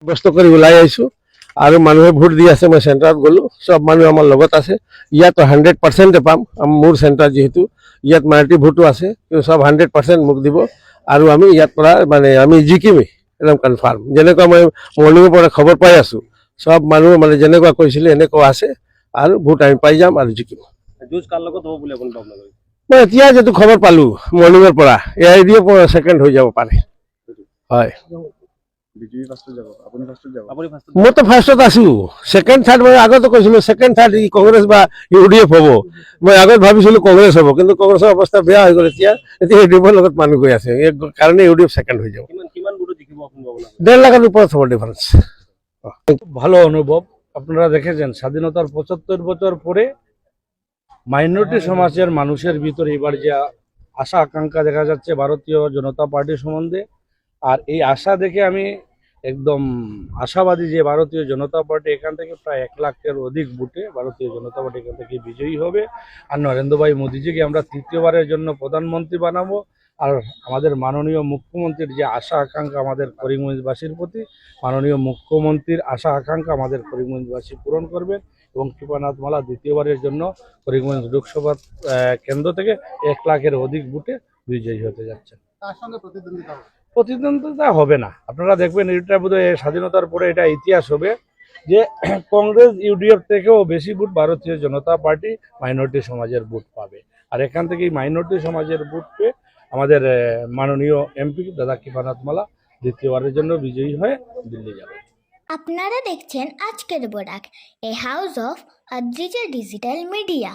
ব্যস্ত কৰি ওলাই আহিছোঁ আৰু মানুহে ভোট দি আছে। মই চেণ্টাৰত গ'লোঁ, চব মানুহ আমাৰ লগত আছে। ইয়াত 100% পাম। মোৰ চেণ্টাৰ যিহেতু ইয়াত মাইনৰিটি ভোটো আছে, কিন্তু চব 100% মোক দিব আৰু আমি ইয়াৰ পৰা মানে আমি জিকিমেই, একদম কনফাৰ্ম। যেনেকুৱা মই মৰ্ণিঙৰ পৰা খবৰ পাই আছোঁ, চব মানুহ মানে যেনেকুৱা কৈছিলে এনেকুৱা আছে আৰু ভোট আমি পাই যাম আৰু জিকিম। মই এতিয়া যিটো খবৰ পালোঁ মৰ্ণিঙৰ পৰা, এয়াই দিয়ে ছেকেণ্ড হৈ যাব পাৰে। হয়, মইতো ফাৰ্ষ্টত আছো। ছেকেণ্ড থাৰ্ড মই আগতে কৈছিলোঁ ছেকেণ্ড থাৰ্ড কংগ্ৰেছ বা UDF হ'ব। মই আগত ভাবিছিলোঁ কংগ্ৰেছ হ'ব, কিন্তু কংগ্ৰেছৰ অৱস্থা বেয়া হৈ গ'ল। এতিয়া UDFৰ লগত মানুহ গৈ আছে, এই কাৰণে UDF ছেকেণ্ড হৈ যাব। 1.5 লাখের উপর হবে ডিফারেন্স। খুব ভালো অনুভব। আপনারা দেখেছেন স্বাধীনতার 75 বছর পরে মাইনরিটি সমাজের মানুষের ভিতরে এবার যে আশা আকাঙ্ক্ষা দেখা যাচ্ছে ভারতীয় জনতা পার্টি সম্বন্ধে, আর এই আশা দেখে আমি একদম আশাবাদী যে ভারতীয় জনতা পার্টি এখান থেকে প্রায় 1 লাখের অধিক ভোটে ভারতীয় জনতা পার্টি এখান থেকে বিজয়ী হবে। আর নরেন্দ্র ভাই মোদীজিকে আমরা তৃতীয়বারের জন্য প্রধানমন্ত্রী বানাবো। আর আমাদের মাননীয় মুখ্যমন্ত্রীর যে আশা আকাঙ্ক্ষা আমাদের করিমগঞ্জবাসীর প্রতি, মাননীয় মুখ্যমন্ত্রীর আশা আকাঙ্ক্ষা আমাদের করিমগঞ্জবাসী পূরণ করবেন এবং কৃপানাথ মালা দ্বিতীয়বারের জন্য করিমগঞ্জ লোকসভা কেন্দ্র থেকে 1 লাখের অধিক ভোটে বিজয়ী হতে যাচ্ছেন। প্রতিদ্বন্দ্বিতা হবে না। আপনারা দেখবেন এটা বোধহয় স্বাধীনতার পরে এটা ইতিহাস হবে যে কংগ্রেস UDF থেকেও বেশি ভোট ভারতীয় জনতা পার্টি মাইনরিটি সমাজের ভোট পাবে। আর এখান থেকেই মাইনরিটি সমাজের ভোট পেয়ে আমাদের মাননীয় MP দাদা কৃপানাথ মালা দ্বিতীয়বারের জন্য বিজয়ী হয়ে দিল্লি যাবে। আপনারা দেখছেন আজকের Barak, a house of Adrija digital media.